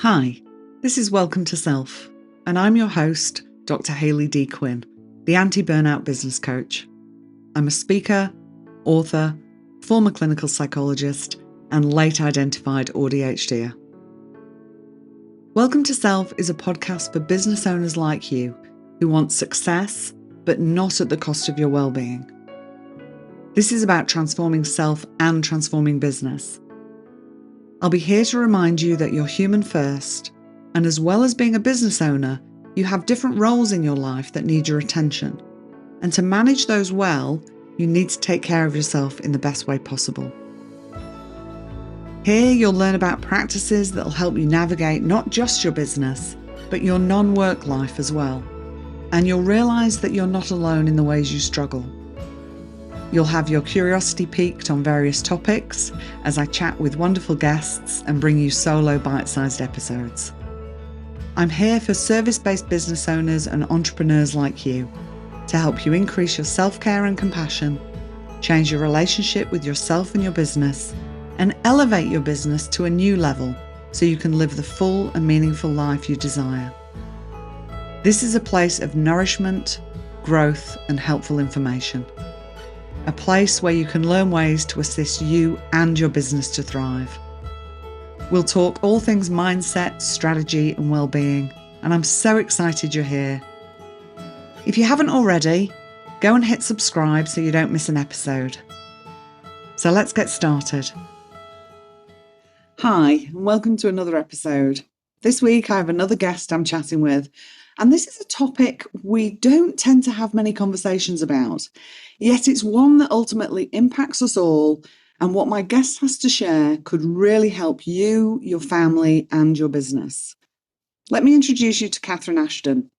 Hi, this is Welcome to Self, and I'm your host, Dr. Hayley D. Quinn, the anti-burnout business coach. I'm a speaker, author, former clinical psychologist, and late identified ADHDer. Welcome to Self is a podcast for business owners like you who want success, but not at the cost of your well-being. This is about transforming self and transforming business. I'll be here to remind you that you're human first, and as well as being a business owner, you have different roles in your life that need your attention. And to manage those well, you need to take care of yourself in the best way possible. Here you'll learn about practices that'll help you navigate not just your business, but your non-work life as well. And you'll realise that you're not alone in the ways you struggle. You'll have your curiosity piqued on various topics as I chat with wonderful guests and bring you solo bite-sized episodes. I'm here for service-based business owners and entrepreneurs like you to help you increase your self-care and compassion, change your relationship with yourself and your business, and elevate your business to a new level so you can live the full and meaningful life you desire. This is a place of nourishment, growth, and helpful information. A place where you can learn ways to assist you and your business to thrive. We'll talk all things mindset, strategy, and well-being, and I'm so excited you're here. If you haven't already, go and hit subscribe so you don't miss an episode. So let's get started. Hi, and welcome to another episode. This week I have another guest I'm chatting with, and this is a topic we don't tend to have many conversations about. Yet it's one that ultimately impacts us all, and what my guest has to share could really help you, your family, and your business. Let me introduce you to Catherine Ashton.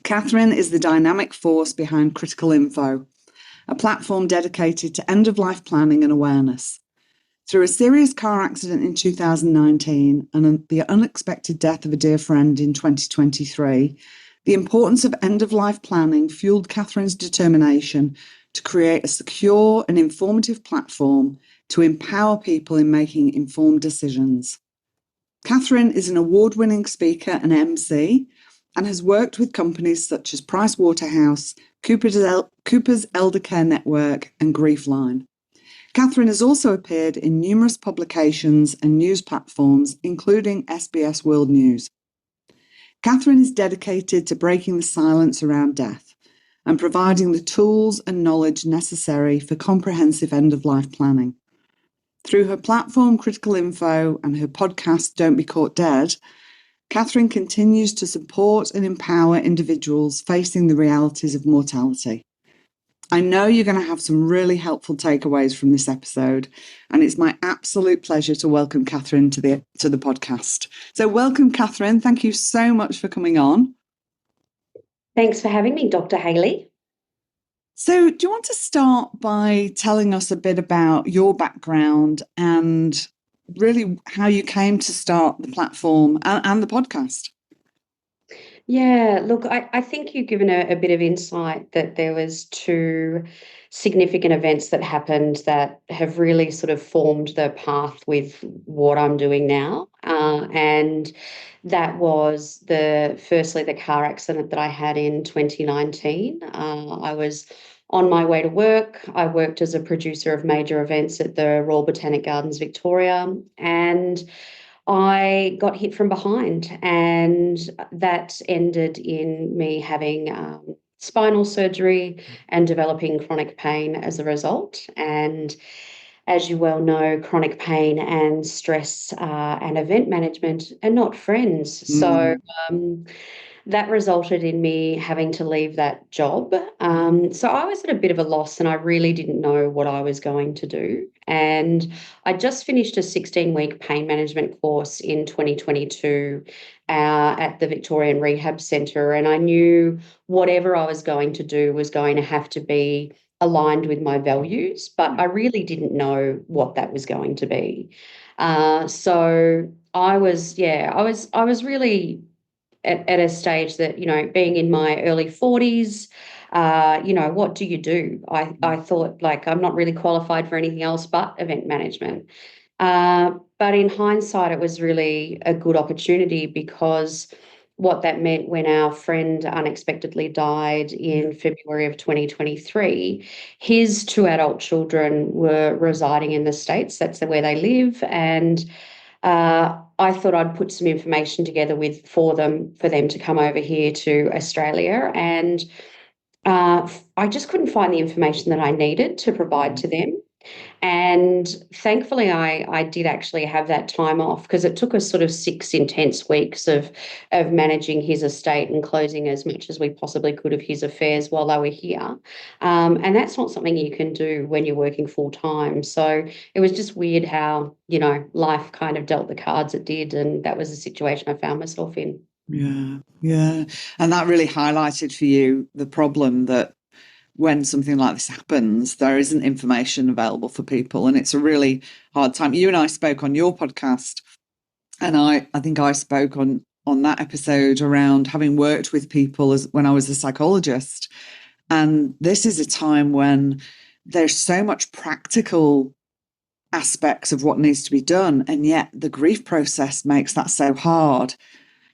Catherine is the dynamic force behind Critical Info, a platform dedicated to end-of-life planning and awareness. Through a serious car accident in 2019 and the unexpected death of a dear friend in 2023, the importance of end-of-life planning fueled Catherine's determination to create a secure and informative platform to empower people in making informed decisions. Catherine is an award-winning speaker and MC and has worked with companies such as Pricewaterhouse, Cooper's Eldercare Network, and Griefline. Catherine has also appeared in numerous publications and news platforms, including SBS World News. Catherine is dedicated to breaking the silence around death and providing the tools and knowledge necessary for comprehensive end-of-life planning. Through her platform Critical Info and her podcast Don't Be Caught Dead, Catherine continues to support and empower individuals facing the realities of mortality. I know you're going to have some really helpful takeaways from this episode, and it's my absolute pleasure to welcome Catherine to the podcast. So welcome, Catherine. Thank you so much for coming on. Thanks for having me, Dr. Hayley. So do you want to start by telling us a bit about your background and really how you came to start the platform and the podcast? Yeah, look, I think you've given a bit of insight that there was two significant events that happened that have really sort of formed the path with what I'm doing now. And that was firstly, the car accident that I had in 2019. I was on my way to work. I worked as a producer of major events at the Royal Botanic Gardens, Victoria, and I got hit from behind, and that ended in me having spinal surgery and developing chronic pain as a result. And as you well know, chronic pain and stress and event management are not friends. So that resulted in me having to leave that job. So I was at a bit of a loss, and I really didn't know what I was going to do. And I just finished a 16-week pain management course in 2022 at the Victorian Rehab Centre, and I knew whatever I was going to do was going to have to be aligned with my values, but I really didn't know what that was going to be. So I was really at a stage that, being in my early 40s, what do you do? I thought, like, I'm not really qualified for anything else but event management. But in hindsight, it was really a good opportunity because what that meant when our friend unexpectedly died Yeah. in February of 2023, his two adult children were residing in the States. That's where they live. And I thought I'd put some information together for them to come over here to Australia. And I just couldn't find the information that I needed to provide to them. And thankfully, I did actually have that time off because it took us sort of 6 intense weeks of managing his estate and closing as much as we possibly could of his affairs while they were here. And that's not something you can do when you're working full time. So it was just weird how, life kind of dealt the cards it did. And that was the situation I found myself in. Yeah, yeah. And that really highlighted for you the problem that when something like this happens, there isn't information available for people. And it's a really hard time. You and I spoke on your podcast, and I think I spoke on that episode around having worked with people as when I was a psychologist. And this is a time when there's so much practical aspects of what needs to be done, and yet the grief process makes that so hard.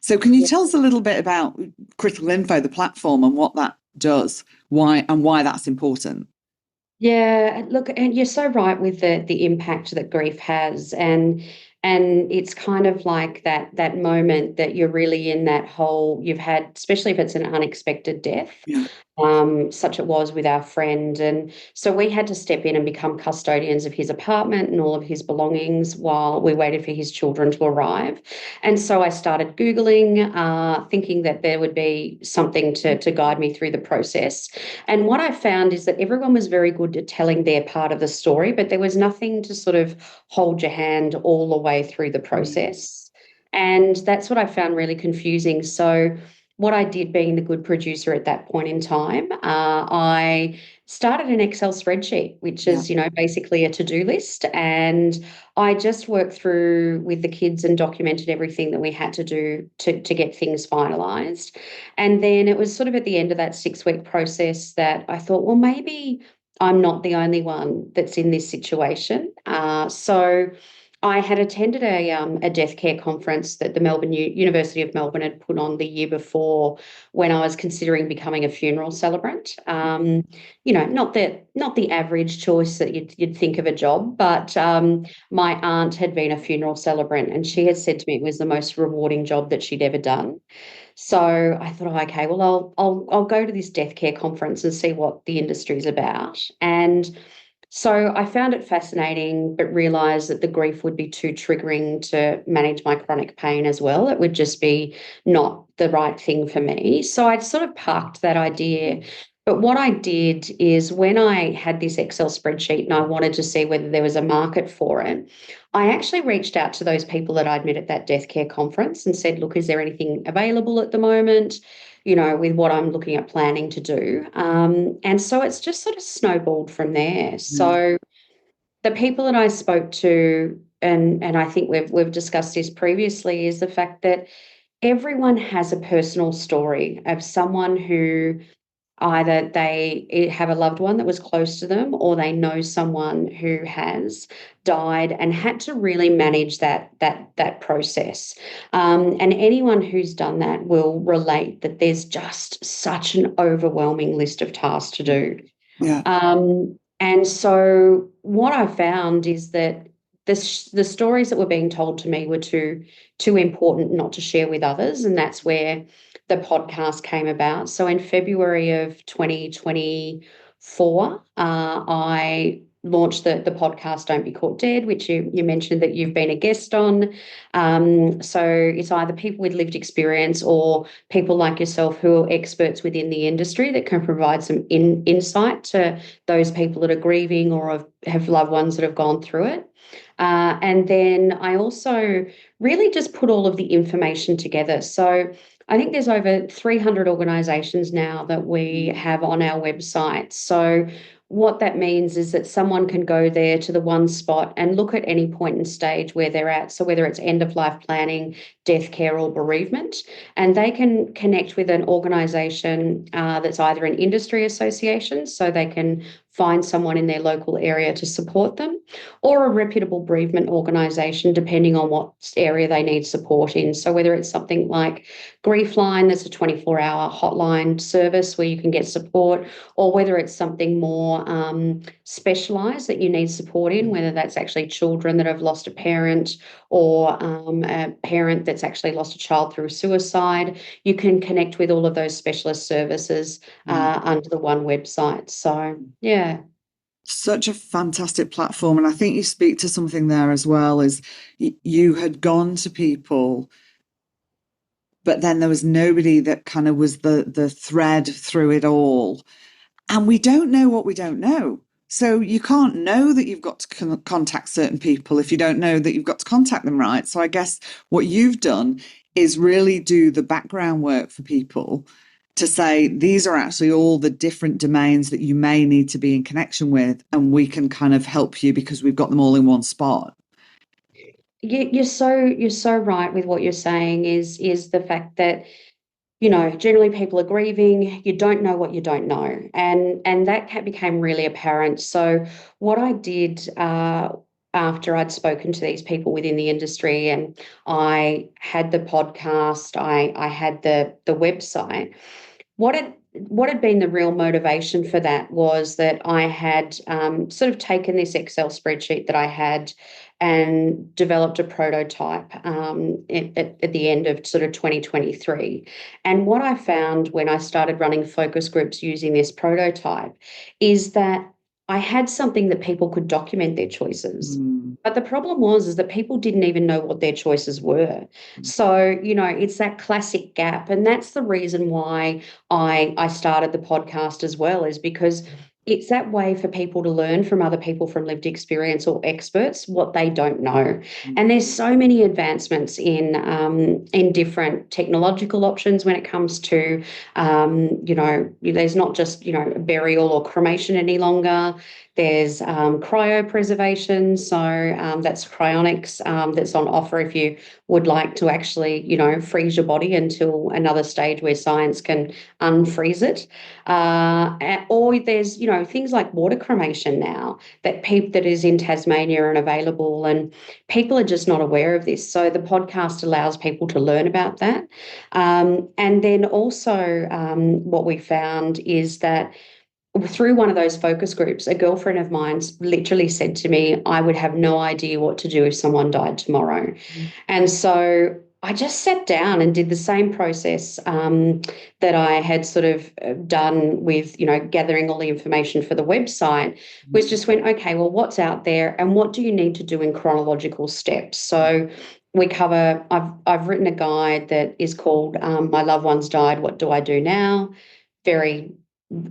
So can you tell us a little bit about Critical Info, the platform, and what that does, why that's important? Yeah, look, and you're so right with the impact that grief has, and it's kind of like that moment that you're really in that hole you've had, especially if it's an unexpected death, Yeah, such it was with our friend. And so we had to step in and become custodians of his apartment and all of his belongings while we waited for his children to arrive. And so I started Googling, thinking that there would be something to guide me through the process. And what I found is that everyone was very good at telling their part of the story, but there was nothing to sort of hold your hand all the way through the process. And that's what I found really confusing. So, what I did, being the good producer at that point in time, I started an Excel spreadsheet, which yeah, is, basically a to-do list. And I just worked through with the kids and documented everything that we had to do to get things finalized. And then it was sort of at the end of that 6-week process that I thought, well, maybe I'm not the only one that's in this situation. So I had attended a death care conference that the University of Melbourne had put on the year before when I was considering becoming a funeral celebrant. Not the average choice that you'd think of a job, but my aunt had been a funeral celebrant, and she had said to me it was the most rewarding job that she'd ever done. So I thought, oh, okay, well, I'll go to this death care conference and see what the industry is about. And so I found it fascinating, but realised that the grief would be too triggering to manage my chronic pain as well. It would just be not the right thing for me. So I'd sort of parked that idea. But what I did is when I had this Excel spreadsheet and I wanted to see whether there was a market for it, I actually reached out to those people that I'd met at that death care conference and said, look, is there anything available at the moment? With what I'm looking at planning to do. And so it's just sort of snowballed from there. yeah, So the people that I spoke to, and I think we've discussed this previously, is the fact that everyone has a personal story of someone who either they have a loved one that was close to them or they know someone who has died and had to really manage that process. And anyone who's done that will relate that there's just such an overwhelming list of tasks to do. yeah, And so what I found is that the stories that were being told to me were too important not to share with others, and that's where the podcast came about. So in February of 2024, I launched the podcast Don't Be Caught Dead, which you mentioned that you've been a guest on. So it's either people with lived experience or people like yourself who are experts within the industry that can provide some insight to those people that are grieving or have loved ones that have gone through it. And then I also really just put all of the information together. So I think there's over 300 organisations now that we have on our website. So what that means is that someone can go there to the one spot and look at any point in stage where they're at. So whether it's end of life planning, death care or bereavement, and they can connect with an organisation that's either an industry association, so they can find someone in their local area to support them, or a reputable bereavement organisation, depending on what area they need support in. So whether it's something like Grief Line, there's a 24-hour hotline service where you can get support, or whether it's something more specialised that you need support in, whether that's actually children that have lost a parent, or a parent that's actually lost a child through suicide. You can connect with all of those specialist services under the one website. So, yeah. Such a fantastic platform. And I think you speak to something there as well, is you had gone to people, but then there was nobody that kind of was the thread through it all. And we don't know what we don't know. So you can't know that you've got to contact certain people if you don't know that you've got to contact them, right? So I guess what you've done is really do the background work for people to say, these are actually all the different domains that you may need to be in connection with, and we can kind of help you because we've got them all in one spot. You're so right with what you're saying, is the fact that, you know, generally people are grieving. You don't know what you don't know, and that became really apparent. So what I did after I'd spoken to these people within the industry, and I had the podcast, I had the website. What had been the real motivation for that was that I had sort of taken this Excel spreadsheet that I had and developed a prototype at the end of sort of 2023. And what I found when I started running focus groups using this prototype is that I had something that people could document their choices. But the problem is that people didn't even know what their choices were. So, you know, it's that classic gap. And that's the reason why I started the podcast as well, is because it's that way for people to learn from other people from lived experience or experts what they don't know. And there's so many advancements in different technological options when it comes to, you know, there's not just, you know, burial or cremation any longer. There's cryopreservation, so that's cryonics that's on offer if you would like to actually, you know, freeze your body until another stage where science can unfreeze it. Or there's, you know, things like water cremation now that is in Tasmania and available, and people are just not aware of this. So the podcast allows people to learn about that. And then also what we found is that through one of those focus groups, a girlfriend of mine literally said to me, I would have no idea what to do if someone died tomorrow. And so I just sat down and did the same process that I had sort of done with, you know, gathering all the information for the website, was just went, okay, well, what's out there and what do you need to do in chronological steps? So we cover, I've written a guide that is called My Loved Ones Died, What Do I Do Now? Very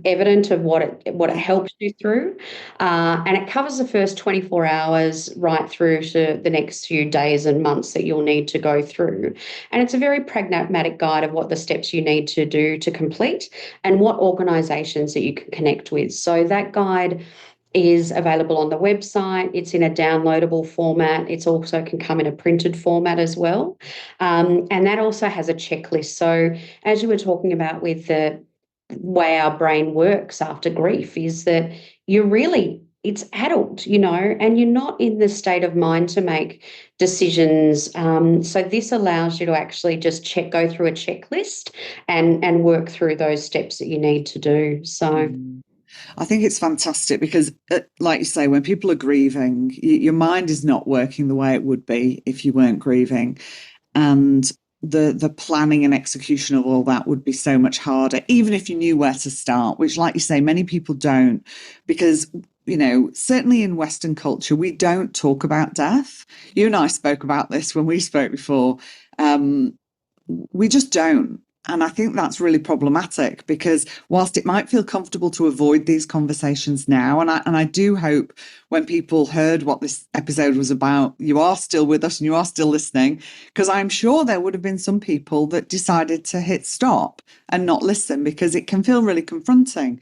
evident of what it helps you through, and it covers the first 24 hours right through to the next few days and months that you'll need to go through. And it's a very pragmatic guide of what the steps you need to do to complete and what organisations that you can connect with. So that guide is available on the website. It's in a downloadable format. It's also can come in a printed format as well, and that also has a checklist. So as you were talking about with the way our brain works after grief, is that it's adult, you know, and you're not in the state of mind to make decisions. So this allows you to actually just go through a checklist and work through those steps that you need to do. So I think it's fantastic because, like you say, when people are grieving, your mind is not working the way it would be if you weren't grieving. And the planning and execution of all that would be so much harder, even if you knew where to start, which, like you say, many people don't, because, you know, certainly in Western culture, we don't talk about death. You and I spoke about this when we spoke before. We just don't. And I think that's really problematic because whilst it might feel comfortable to avoid these conversations now, and I do hope when people heard what this episode was about, you are still with us and you are still listening, because I'm sure there would have been some people that decided to hit stop and not listen because it can feel really confronting.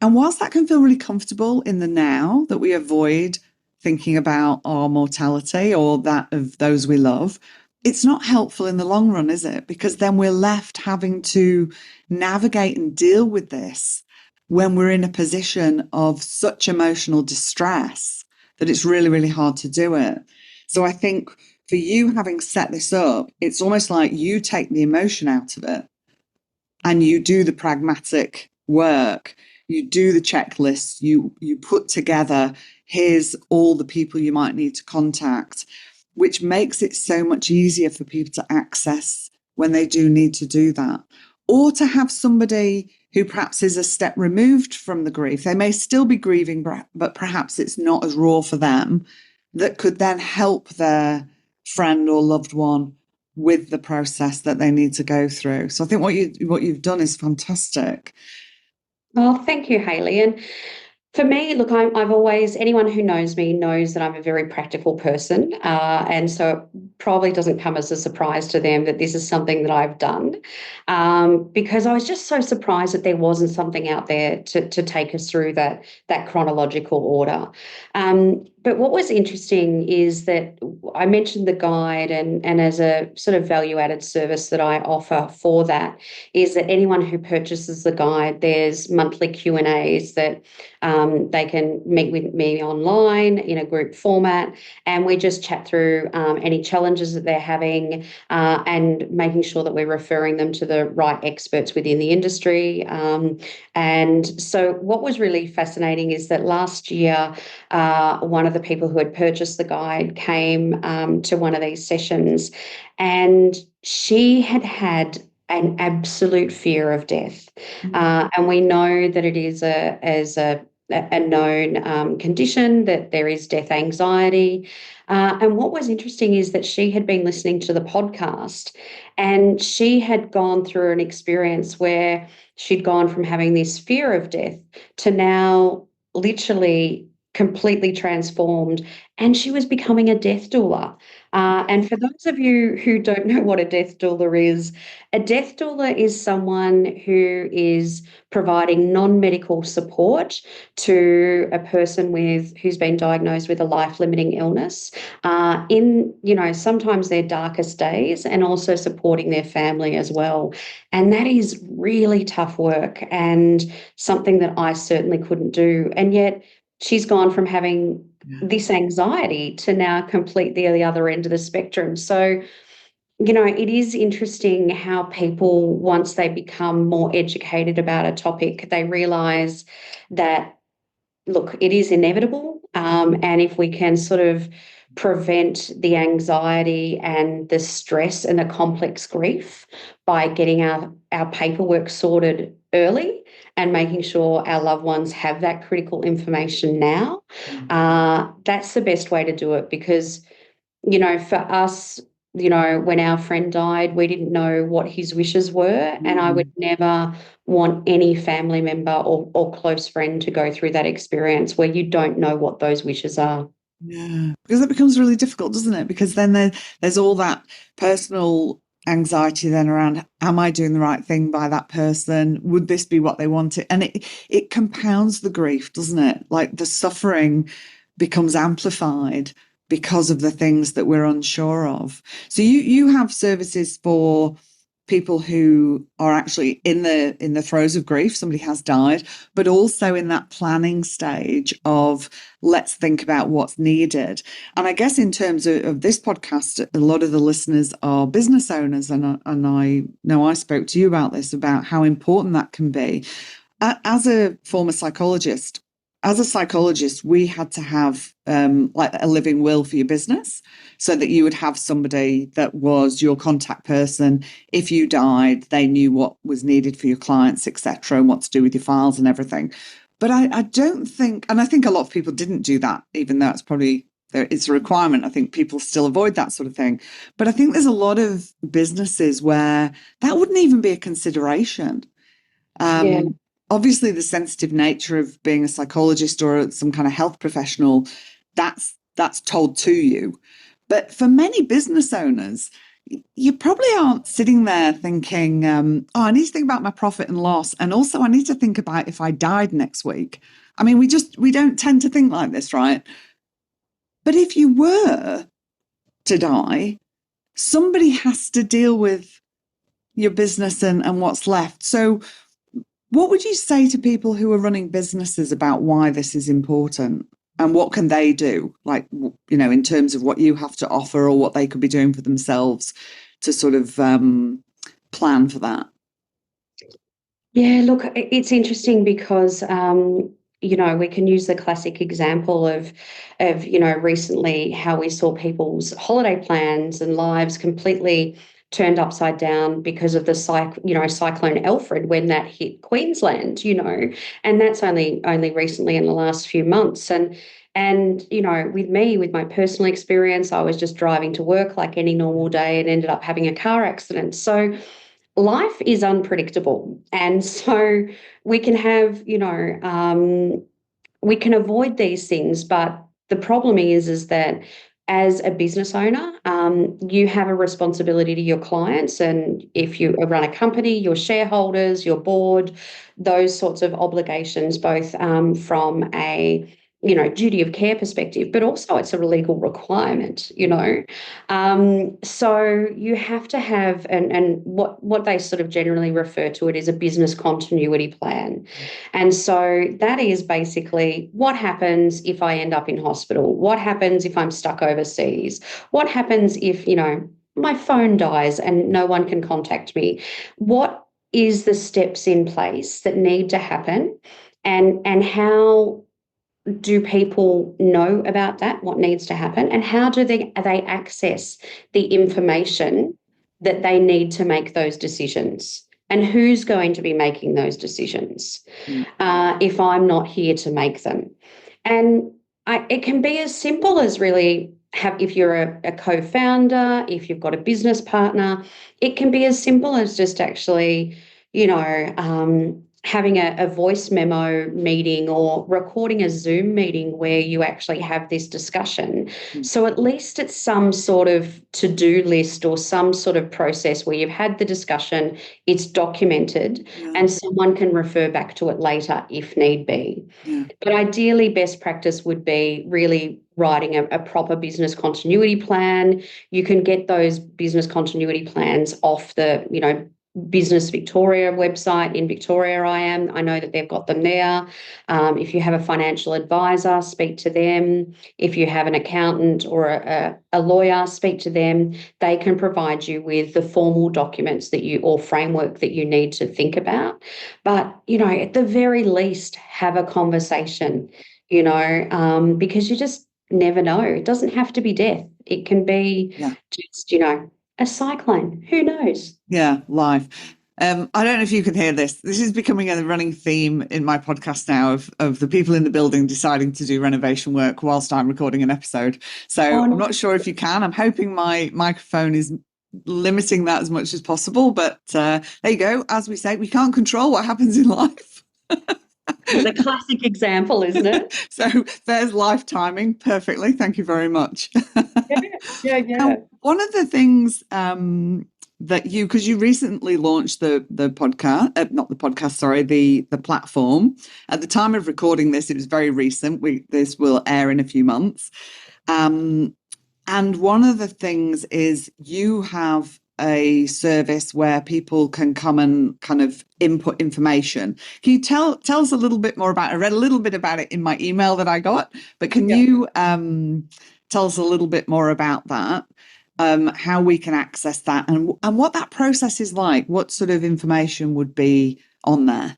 And whilst that can feel really comfortable in the now, that we avoid thinking about our mortality or that of those we love, it's not helpful in the long run, is it? Because then we're left having to navigate and deal with this when we're in a position of such emotional distress that it's really, really hard to do it. So I think for you, having set this up, it's almost like you take the emotion out of it and you do the pragmatic work. You do the checklist. You put together, here's all the people you might need to contact, which makes it so much easier for people to access when they do need to do that. Or to have somebody who perhaps is a step removed from the grief. They may still be grieving, but perhaps it's not as raw for them, that could then help their friend or loved one with the process that they need to go through. So I think what you've done is fantastic. Oh, thank you, Hayley. And for me, look, I've always, anyone who knows me knows that I'm a very practical person. And so it probably doesn't come as a surprise to them that this is something that I've done, because I was just so surprised that there wasn't something out there to take us through that chronological order. But what was interesting is that I mentioned the guide, and as a sort of value-added service that I offer for that is that anyone who purchases the guide, there's monthly Q&As that they can meet with me online in a group format, and we just chat through any challenges that they're having, and making sure that we're referring them to the right experts within the industry. And so what was really fascinating is that last year, one of the people who had purchased the guide came to one of these sessions, and she had an absolute fear of death. And we know that it is a known condition, that there is death anxiety. And what was interesting is that she had been listening to the podcast, and she had gone through an experience where she'd gone from having this fear of death to now literally completely transformed, and she was becoming a death doula. And for those of you who don't know what a death doula is, a death doula is someone who is providing non-medical support to a person who's been diagnosed with a life-limiting illness, in sometimes their darkest days, and also supporting their family as well. And that is really tough work, and something that I certainly couldn't do. And yet she's gone from having this anxiety to now completely the other end of the spectrum. So, it is interesting how people, once they become more educated about a topic, they realise that, look, it is inevitable. And if we can sort of prevent the anxiety and the stress and the complex grief by getting our paperwork sorted early and making sure our loved ones have that critical information now, that's the best way to do it. Because, for us, when our friend died, we didn't know what his wishes were. And I would never want any family member or close friend to go through that experience where you don't know what those wishes are. Yeah, because it becomes really difficult, doesn't it? Because then there's all that personal anxiety then around, am I doing the right thing by that person? Would this be what they wanted? And it compounds the grief, doesn't it? Like the suffering becomes amplified because of the things that we're unsure of. So you have services for people who are actually in the throes of grief, somebody has died, but also in that planning stage of let's think about what's needed. And I guess in terms of this podcast, a lot of the listeners are business owners, and I know I spoke to you about this, about how important that can be. As a former psychologist, we had to have like a living will for your business, so that you would have somebody that was your contact person. If you died, they knew what was needed for your clients, etc., and what to do with your files and everything. But I don't think, and I think a lot of people didn't do that, even though it's a requirement. I think people still avoid that sort of thing. But I think there's a lot of businesses where that wouldn't even be a consideration. Yeah. Obviously, the sensitive nature of being a psychologist or some kind of health professional, that's told to you. But for many business owners, you probably aren't sitting there thinking, oh, I need to think about my profit and loss. And also I need to think about if I died next week. I mean, we don't tend to think like this, right? But if you were to die, somebody has to deal with your business and what's left. So What would you say to people who are running businesses about why this is important? And what can they do? Like, in terms of what you have to offer or what they could be doing for themselves to sort of plan for that. Yeah, look, it's interesting because we can use the classic example of recently how we saw people's holiday plans and lives completely turned upside down because of the cyclone Alfred when that hit Queensland, and that's only recently in the last few months. And with me, with my personal experience, I was just driving to work like any normal day and ended up having a car accident. So life is unpredictable. And so we can have, we can avoid these things, but the problem is that as a business owner, you have a responsibility to your clients, and if you run a company, your shareholders, your board, those sorts of obligations, both from a duty of care perspective, but also it's a legal requirement. So you have to have, and what they sort of generally refer to it as a business continuity plan. And so that is basically what happens if I end up in hospital? What happens if I'm stuck overseas? What happens if, my phone dies and no one can contact me? What is the steps in place that need to happen? And how do people know about that, what needs to happen, and how do they access the information that they need to make those decisions? And who's going to be making those decisions Mm. if I'm not here to make them? And it can be as simple as really if you're a co-founder, if you've got a business partner, it can be as simple as just actually, having a voice memo meeting or recording a Zoom meeting where you actually have this discussion. Mm. So at least it's some sort of to-do list or some sort of process where you've had the discussion, it's documented, Yeah, and someone can refer back to it later if need be. yeah, But ideally, best practice would be really writing a proper business continuity plan. You can get those business continuity plans off the, Business Victoria website. In Victoria, I know that they've got them there. If you have a financial advisor, speak to them. If you have an accountant or a lawyer, speak to them. They can provide you with the formal documents or framework that you need to think about. But, at the very least, have a conversation, because you just never know. It doesn't have to be death. It can be yeah. just, a cyclone. Who knows? Yeah, live. I don't know if you can hear this. This is becoming a running theme in my podcast now of the people in the building deciding to do renovation work whilst I'm recording an episode. So Oh, I'm no. not sure if you can. I'm hoping my microphone is limiting that as much as possible. But there you go. As we say, we can't control what happens in life. The classic example, isn't it? So there's life timing perfectly. Thank you very much. Yeah. Now, one of the things that because you recently launched the podcast, not the podcast, sorry, the platform. At the time of recording this, it was very recent. This will air in a few months. And one of the things is you have a service where people can come and kind of input information. Can you tell us a little bit more about it? I read a little bit about it in my email that I got, but can you tell us a little bit more about that? How we can access that and what that process is like? What sort of information would be on there?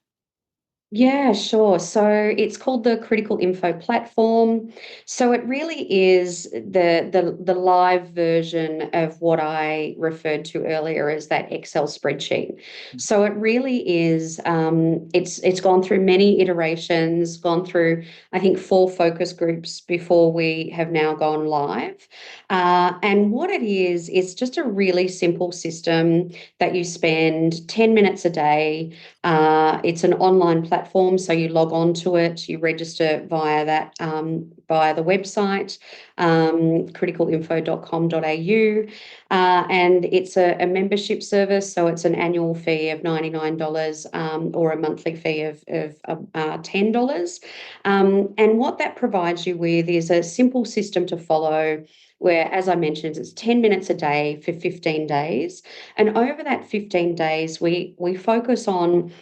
Yeah, sure. So it's called the Critical Info Platform. So it really is the live version of what I referred to earlier as that Excel spreadsheet. So it really is. It's gone through many iterations, gone through I think 4 focus groups before we have now gone live. And what it is, it's just a really simple system that you spend 10 minutes a day. It's an online platform, so you log on to it, you register via via the website, criticalinfo.com.au, and it's a membership service, so it's an annual fee of $99 or a monthly fee of $10. And what that provides you with is a simple system to follow where, as I mentioned, it's 10 minutes a day for 15 days. And over that 15 days, we focus on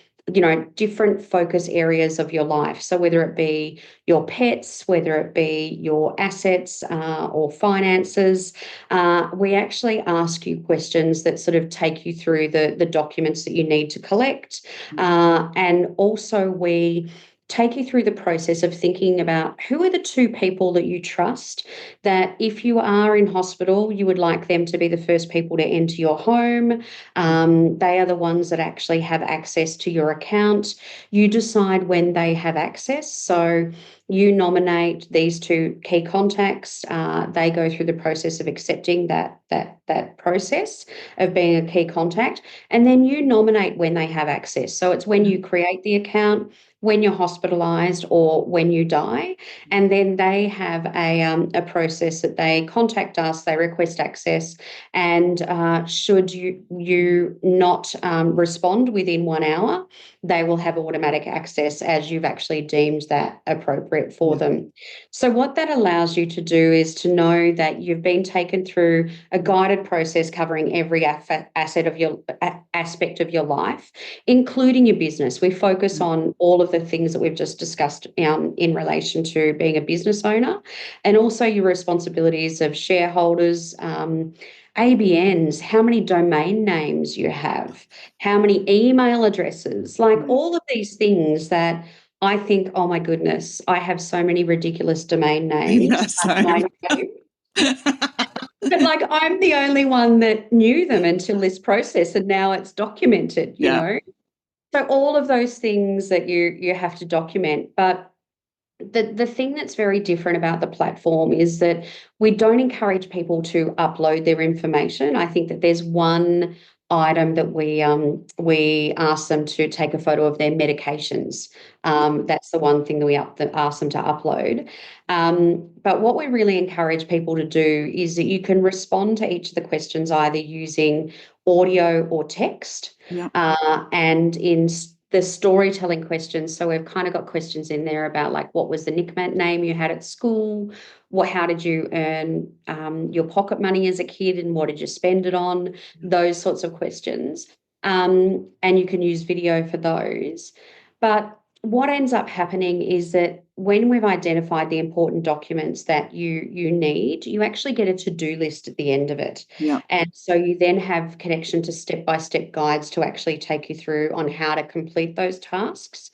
different focus areas of your life. So whether it be your pets, whether it be your assets or finances, we actually ask you questions that sort of take you through the documents that you need to collect. And also we take you through the process of thinking about who are the two people that you trust, that if you are in hospital, you would like them to be the first people to enter your home. They are the ones that actually have access to your account. You decide when they have access. So you nominate these two key contacts. They go through the process of accepting that process of being a key contact, and then you nominate when they have access. So it's when you create the account, when you're hospitalised, or when you die, and then they have a process that they contact us, they request access, and should you not respond within 1 hour, they will have automatic access as you've actually deemed that appropriate for them. So what that allows you to do is to know that you've been taken through a guided process covering every aspect of your life, including your business. We focus on all of the things that we've just discussed in relation to being a business owner, and also your responsibilities of shareholders, ABNs, how many domain names you have, how many email addresses, like all of these things that I think, oh my goodness, I have so many ridiculous domain names. Same. But like I'm the only one that knew them until this process, and now it's documented, So all of those things that you have to document. But the thing that's very different about the platform is that we don't encourage people to upload their information. I think that there's one item that we ask them to take a photo of their medications. That's the one thing that we ask them to upload. But what we really encourage people to do is that you can respond to each of the questions either using audio or text. And in the storytelling questions, so we've kind of got questions in there about like what was the nickname you had at school, how did you earn your pocket money as a kid, and what did you spend it on, those sorts of questions. And you can use video for those. But what ends up happening is that when we've identified the important documents that you need, you actually get a to-do list at the end of it. And so you then have connection to step-by-step guides to actually take you through on how to complete those tasks.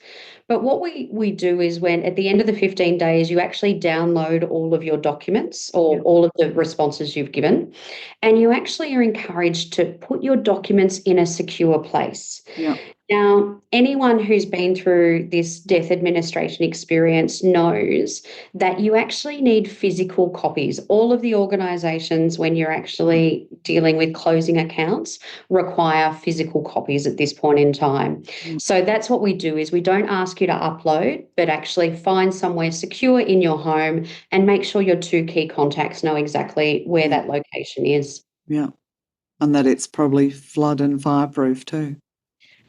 But what we do is when at the end of the 15 days, you actually download all of your documents or all of the responses you've given, and you actually are encouraged to put your documents in a secure place. Now, anyone who's been through this death administration experience knows that you actually need physical copies. All of the organisations, when you're actually dealing with closing accounts, require physical copies at this point in time. So that's what we do, is we don't ask you to upload, but actually find somewhere secure in your home and make sure your two key contacts know exactly where that location is. And that it's probably flood and fireproof too.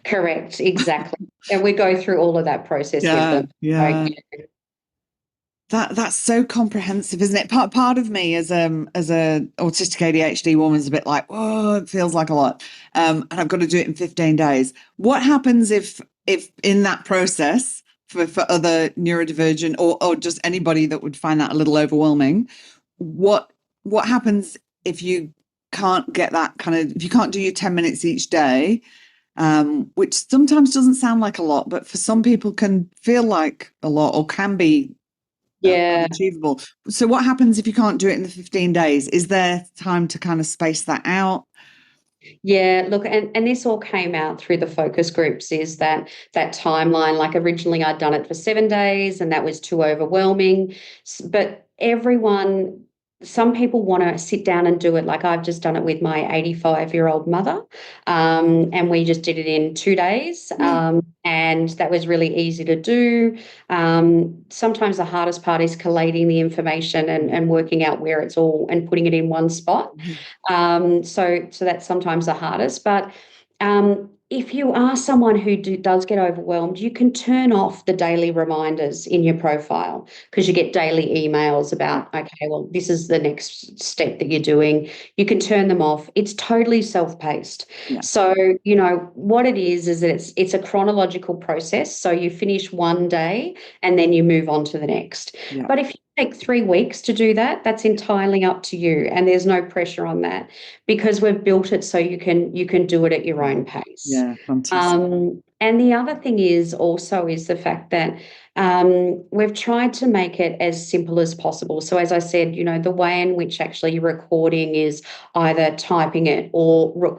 Correct, exactly. And we go through all of that process with them. That's so comprehensive, isn't it? Part of me as a autistic ADHD woman is a bit like, oh, it feels like a lot. And I've got to do it in 15 days. What happens if in that process for other neurodivergent or just anybody that would find that a little overwhelming, what happens if you can't get that kind of, if you can't do your 10 minutes each day? Which sometimes doesn't sound like a lot, but for some people can feel like a lot or can be unachievable. So what happens if you can't do it in the 15 days? Is there time to kind of space that out? Yeah, look, and this all came out through the focus groups, is that timeline. Like originally I'd done it for 7 days and that was too overwhelming. But some people want to sit down and do it. Like I've just done it with my 85-year-old mother, and we just did it in 2 days, and that was really easy to do. Sometimes the hardest part is collating the information and working out where it's all and putting it in one spot. So that's sometimes the hardest. But if you are someone who does get overwhelmed, you can turn off the daily reminders in your profile because you get daily emails Yeah. about, okay, well, this is the next step that you're doing. You can turn them off. It's totally self-paced. Yeah. So, what it is that it's a chronological process. So you finish one day and then you move on to the next. Yeah. But if you take 3 weeks to do that, that's entirely up to you. And there's no pressure on that because we've built it so you can do it at your own pace. Yeah. Fantastic. And the other thing is the fact that we've tried to make it as simple as possible. So as I said, the way in which actually you're recording is either typing it or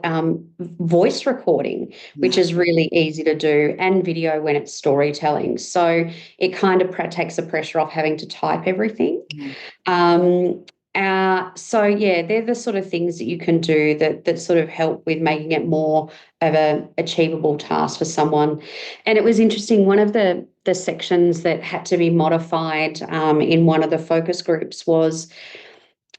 voice recording, which Yeah. is really easy to do, and video when it's storytelling. So it kind of takes the pressure off having to type everything. Yeah. So yeah, they're the sort of things that you can do that sort of help with making it more of a achievable task for someone. And it was interesting, one of the sections that had to be modified in one of the focus groups was,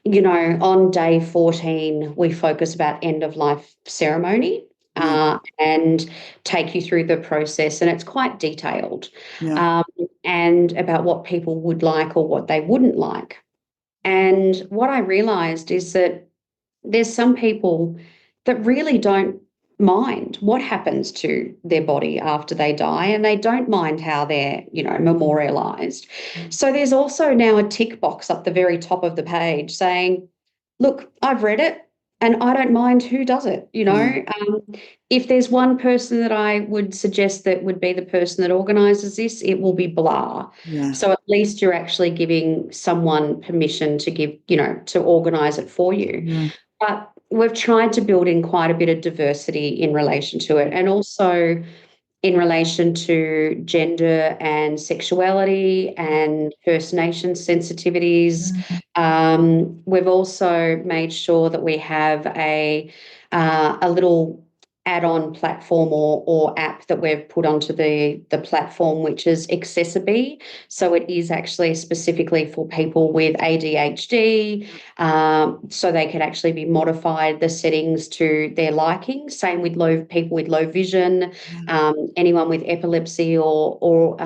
on day 14, we focus about end of life ceremony. Yeah. And take you through the process, and it's quite detailed, Yeah. um, and about what people would like or what they wouldn't like. And what I realized is that there's some people that really don't mind what happens to their body after they die, and they don't mind how they're, memorialized. So there's also now a tick box up the very top of the page saying, look, I've read it and I don't mind who does it. Yeah. If there's one person that I would suggest that would be the person that organizes this, it will be blah. Yeah. So at least you're actually giving someone permission to to organize it for you. Yeah. But we've tried to build in quite a bit of diversity in relation to it, and also in relation to gender and sexuality and First Nation sensitivities. We've also made sure that we have a little add-on platform or app that we've put onto the platform, which is Accessible. So it is actually specifically for people with ADHD, so they can actually be modified the settings to their liking. Same with people with low vision, anyone with epilepsy or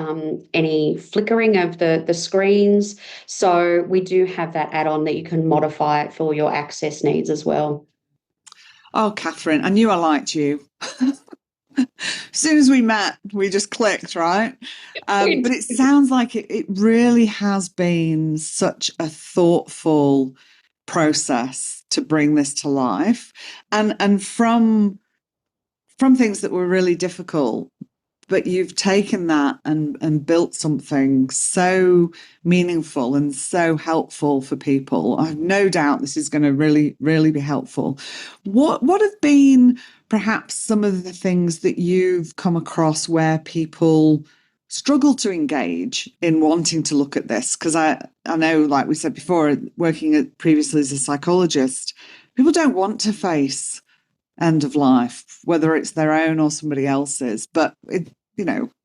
any flickering of the screens. So we do have that add-on that you can modify it for your access needs as well. Oh, Catherine, I knew I liked you. As soon as we met, we just clicked, right? But it sounds like it really has been such a thoughtful process to bring this to life, and from things that were really difficult, but you've taken that and built something so meaningful and so helpful for people. I have no doubt this is going to really, really be helpful. What have been perhaps some of the things that you've come across where people struggle to engage in wanting to look at this? Because I know, like we said before, working previously as a psychologist, people don't want to face end of life, whether it's their own or somebody else's. But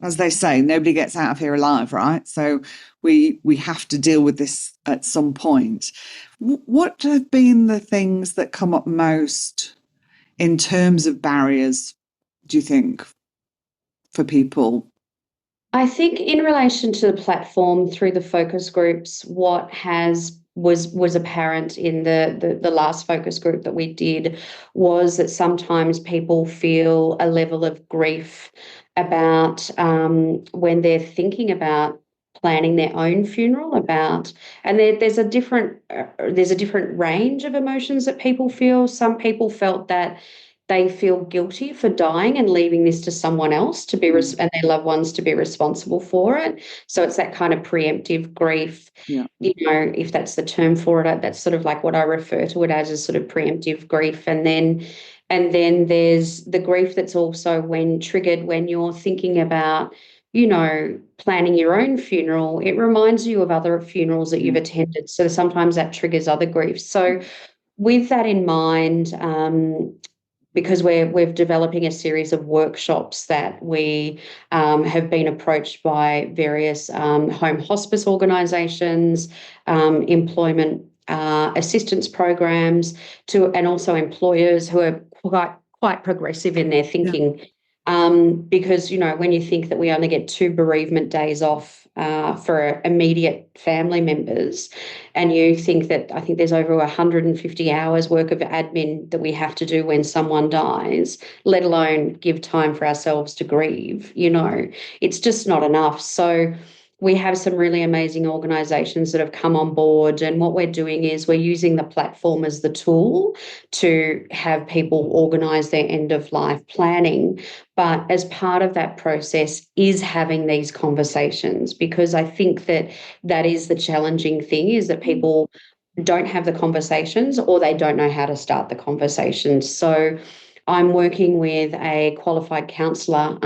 as they say, nobody gets out of here alive, right? So we have to deal with this at some point. What have been the things that come up most in terms of barriers, do you think, for people? I think in relation to the platform through the focus groups, what was apparent in the last focus group that we did was that sometimes people feel a level of grief about when they're thinking about planning their own funeral, and there's a different range of emotions that people feel. Some people felt that they feel guilty for dying and leaving this to someone else to be and their loved ones to be responsible for it. So it's that kind of preemptive grief. Yeah. If that's the term for it, that's sort of like what I refer to it as sort of preemptive grief. And then there's the grief that's also when triggered when you're thinking about, planning your own funeral. It reminds you of other funerals that you've attended. So sometimes that triggers other griefs. So with that in mind, because we're developing a series of workshops that we have been approached by various home hospice organisations, employment assistance programs, and also employers who are quite progressive in their thinking. Because, when you think that we only get 2 bereavement days off for immediate family members, and you think that I think there's over 150 hours work of admin that we have to do when someone dies, let alone give time for ourselves to grieve, it's just not enough. So we have some really amazing organisations that have come on board, and what we're doing is we're using the platform as the tool to have people organise their end of life planning. But as part of that process is having these conversations, because I think that is the challenging thing, is that people don't have the conversations, or they don't know how to start the conversations. So I'm working with a qualified counsellor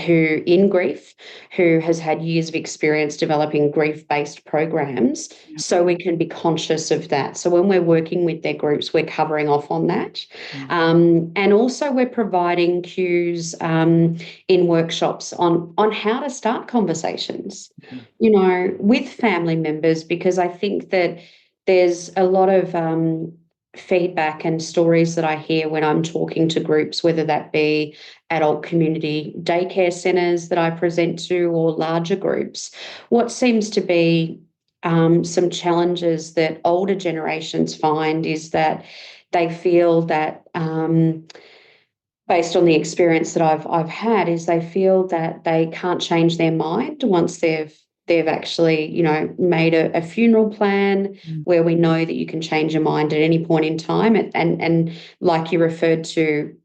who in grief, who has had years of experience developing grief-based programs, so we can be conscious of that. So when we're working with their groups, we're covering off on that. And also we're providing cues in workshops on how to start conversations, with family members, because I think that there's a lot of feedback and stories that I hear when I'm talking to groups, whether that be adult community daycare centres that I present to or larger groups. What seems to be some challenges that older generations find is that they feel that, based on the experience that I've had, is they feel that they can't change their mind once they've actually, made a funeral plan, where we know that you can change your mind at any point in time. And like you referred to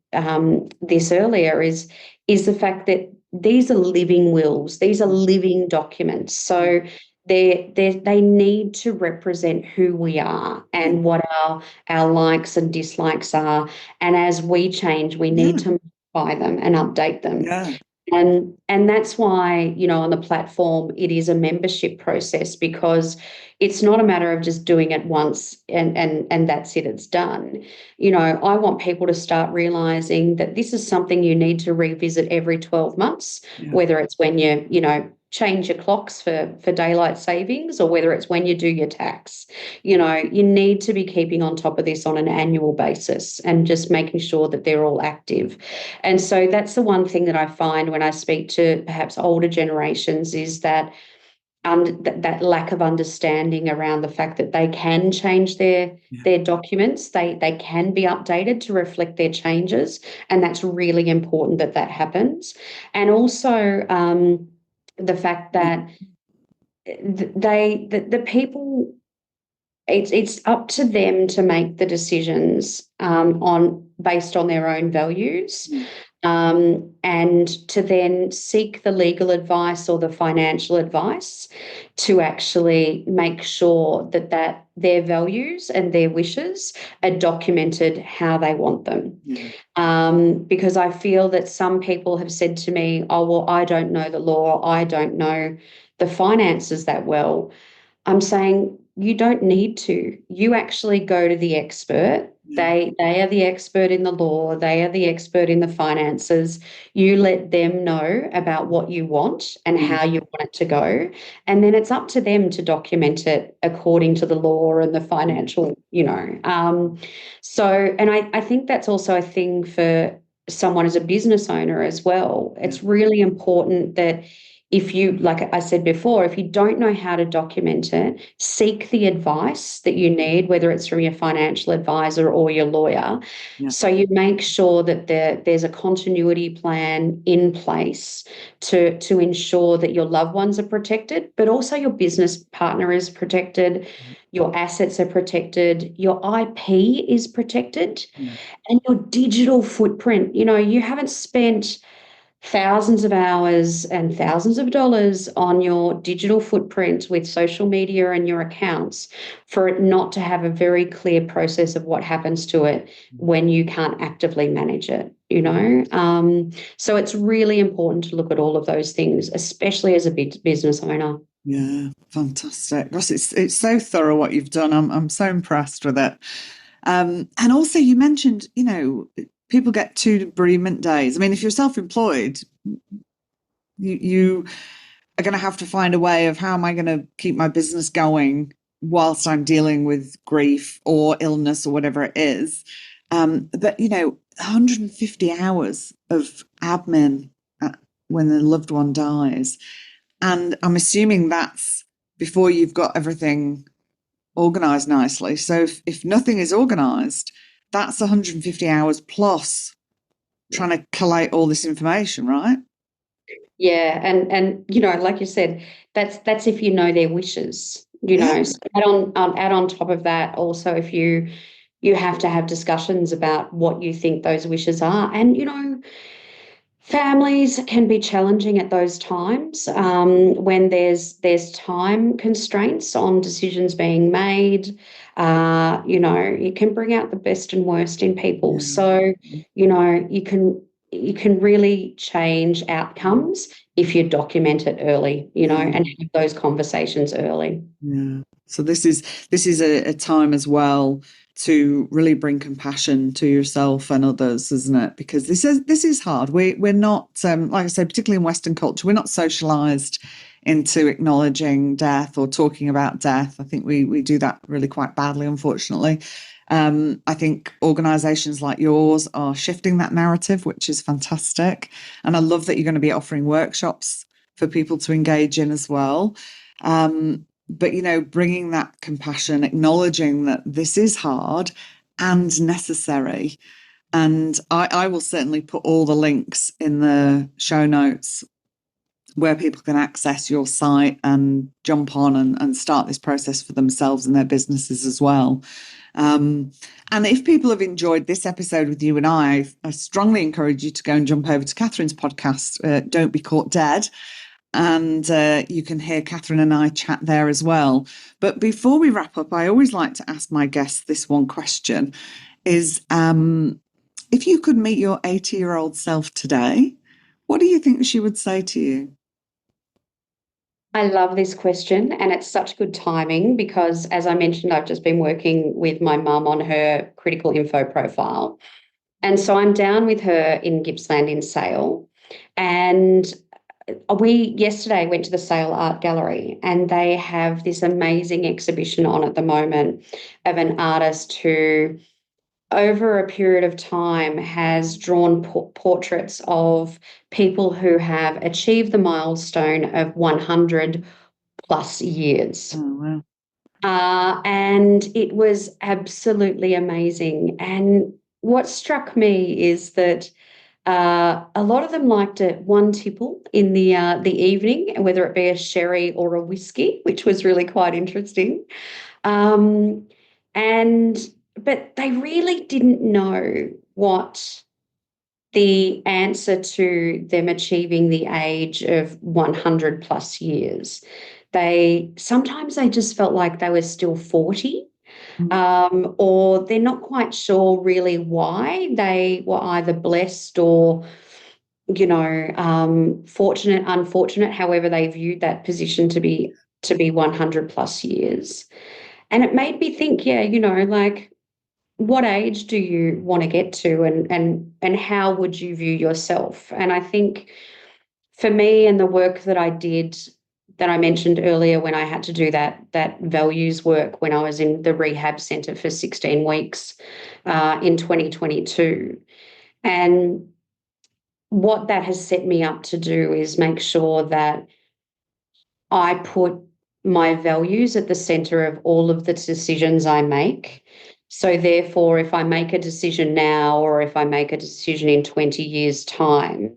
this earlier, is the fact that these are living wills, these are living documents. So they need to represent who we are and what our likes and dislikes are. And as we change, we need to modify them and update them. Yeah. And that's why, on the platform, it is a membership process, because it's not a matter of just doing it once and that's it, it's done. I want people to start realizing that this is something you need to revisit every 12 months, whether it's when you change your clocks for daylight savings, or whether it's when you do your tax. You need to be keeping on top of this on an annual basis and just making sure that they're all active. And so that's the one thing that I find when I speak to perhaps older generations, is that that lack of understanding around the fact that they can change their documents, they can be updated to reflect their changes, and that's really important that happens. And also the fact that the people, it's up to them to make the decisions based on their own values, and to then seek the legal advice or the financial advice to actually make sure that their values and their wishes are documented how they want them. Because I feel that some people have said to me, oh, well, I don't know the law, I don't know the finances that well. I'm saying you don't need to. You actually go to the expert. They are the expert in the law. They are the expert in the finances. You let them know about what you want and how you want it to go. And then it's up to them to document it according to the law and the financial, So, and I think that's also a thing for someone as a business owner as well. It's really important that if you, like I said before, if you don't know how to document it, seek the advice that you need, whether it's from your financial advisor or your lawyer. So you make sure that there's a continuity plan in place to ensure that your loved ones are protected, but also your business partner is protected, your assets are protected, your IP is protected, and your digital footprint. You haven't spent thousands of hours and thousands of dollars on your digital footprint with social media and your accounts for it not to have a very clear process of what happens to it when you can't actively manage it, So it's really important to look at all of those things, especially as a business owner. Yeah, fantastic. Gosh, it's so thorough what you've done. I'm so impressed with it. And also you mentioned, people get 2 bereavement days. I mean, if you're self-employed, you are going to have to find a way of, how am I going to keep my business going whilst I'm dealing with grief or illness or whatever it is. But 150 hours of admin when the loved one dies, and I'm assuming that's before you've got everything organized nicely. So if nothing is organized, that's 150 hours plus trying to collate all this information, right? Yeah, and like you said, that's if you know their wishes. Yeah. So add on top of that, also if you have to have discussions about what you think those wishes are, and families can be challenging at those times when there's time constraints on decisions being made. It can bring out the best and worst in people. Yeah. So, you can really change outcomes if you document it early, Yeah. and have those conversations early. Yeah. So this is a time as well to really bring compassion to yourself and others, isn't it? Because this is hard. We're not like I said, particularly in Western culture, we're not socialized into acknowledging death or talking about death. I think we do that really quite badly, unfortunately. I think organizations like yours are shifting that narrative, which is fantastic. And I love that you're going to be offering workshops for people to engage in as well. But bringing that compassion, acknowledging that this is hard and necessary. And I will certainly put all the links in the show notes where people can access your site and jump on and start this process for themselves and their businesses as well. And if people have enjoyed this episode with you and I strongly encourage you to go and jump over to Catherine's podcast, Don't Be Caught Dead. And you can hear Catherine and I chat there as well. But before we wrap up, I always like to ask my guests this one question is if you could meet your 80-year-old self today, what do you think she would say to you? I love this question, and it's such good timing because, as I mentioned, I've just been working with my mum on her critical info profile. And so I'm down with her in Gippsland in Sale. And we yesterday went to the Sale Art Gallery, and they have this amazing exhibition on at the moment of an artist who, over a period of time, has drawn portraits of people who have achieved the milestone of 100 plus years. Oh, wow. And it was absolutely amazing. And what struck me is that a lot of them liked it one tipple in the evening, whether it be a sherry or a whiskey, which was really quite interesting. Um, and but they really didn't know what the answer to them achieving the age of 100 plus years. Sometimes they just felt like they were still 40, or they're not quite sure really why they were either blessed or, fortunate, unfortunate, however they viewed that position to be 100 plus years. And it made me think, yeah, like, what age do you want to get to, and how would you view yourself? And I think for me and the work that I did, that I mentioned earlier, when I had to do that values work when I was in the rehab centre for 16 weeks in 2022. And what that has set me up to do is make sure that I put my values at the center of all of the decisions I make. So therefore, if I make a decision now, or if I make a decision in 20 years' time,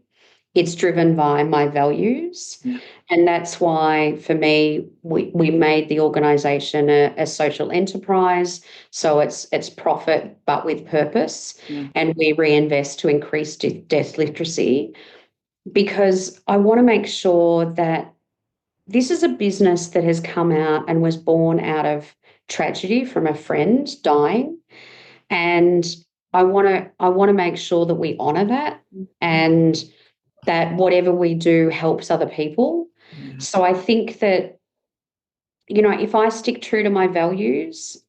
it's driven by my values. Yeah. And that's why, for me, we made the organisation a social enterprise. So it's profit, but with purpose. Yeah. And we reinvest to increase death literacy, because I want to make sure that this is a business that has come out and was born out of tragedy from a friend dying. And I want to make sure that we honour that, and that whatever we do helps other people. Yeah. So I think that, if I stick true to my values,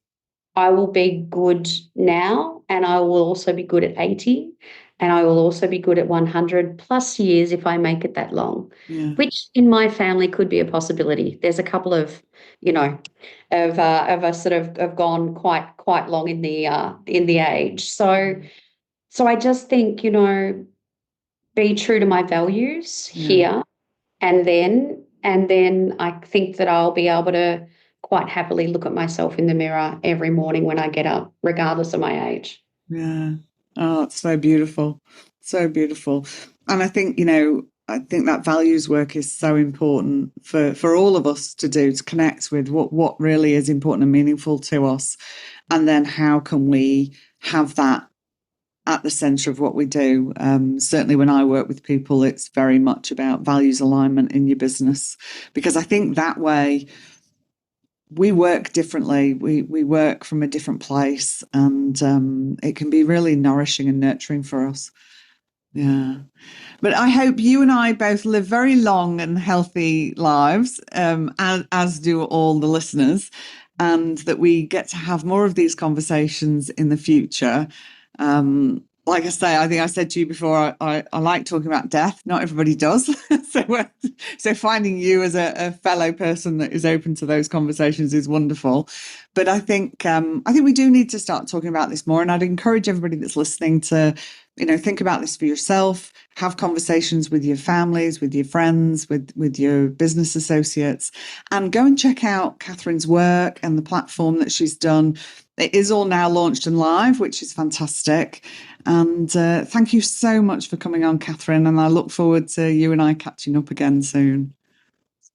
I will be good now, and I will also be good at 80. and I will also be good at 100 plus years if I make it that long, Yeah. which in my family could be a possibility. There's a couple of, of us that have gone quite long in the age. So I just think, be true to my values Yeah. here, and then I think that I'll be able to quite happily look at myself in the mirror every morning when I get up, regardless of my age. Yeah. Oh, it's so beautiful. So beautiful. And I think, I think that values work is so important for all of us to do, to connect with what really is important and meaningful to us. And then how can we have that at the center of what we do? Certainly when I work with people, it's very much about values alignment in your business, because I think that way we work differently. We work from a different place, and it can be really nourishing and nurturing for us. Yeah. But I hope you and I both live very long and healthy lives, as do all the listeners, and that we get to have more of these conversations in the future. Like I say, I think I said to you before, I like talking about death. Not everybody does. So finding you as a fellow person that is open to those conversations is wonderful. But I think we do need to start talking about this more. And I'd encourage everybody that's listening to, think about this for yourself, have conversations with your families, with your friends, with your business associates, and go and check out Catherine's work and the platform that she's done. It is all now launched and live, which is fantastic. And thank you so much for coming on, Catherine. And I look forward to you and I catching up again soon.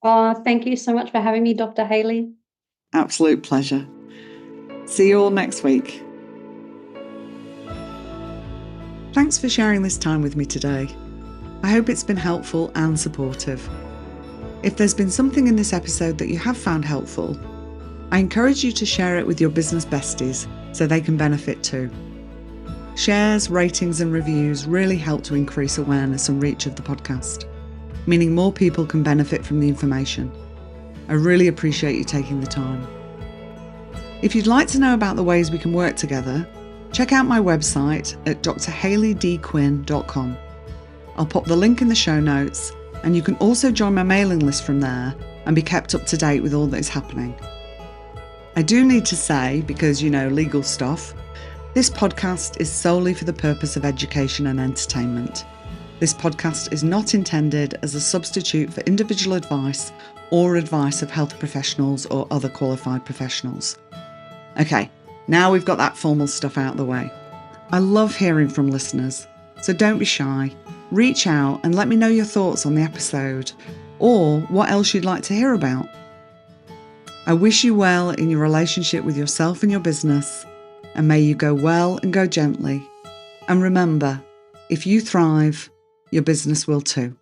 Oh, thank you so much for having me, Dr. Hayley. Absolute pleasure. See you all next week. Thanks for sharing this time with me today. I hope it's been helpful and supportive. If there's been something in this episode that you have found helpful, I encourage you to share it with your business besties so they can benefit too. Shares, ratings and reviews really help to increase awareness and reach of the podcast, meaning more people can benefit from the information. I really appreciate you taking the time. If you'd like to know about the ways we can work together, check out my website at drhayleydquinn.com. I'll pop the link in the show notes, and you can also join my mailing list from there and be kept up to date with all that is happening. I do need to say, because legal stuff, this podcast is solely for the purpose of education and entertainment. This podcast is not intended as a substitute for individual advice or advice of health professionals or other qualified professionals. Okay, now we've got that formal stuff out of the way. I love hearing from listeners, so don't be shy. Reach out and let me know your thoughts on the episode or what else you'd like to hear about. I wish you well in your relationship with yourself and your business, and may you go well and go gently. And remember, if you thrive, your business will too.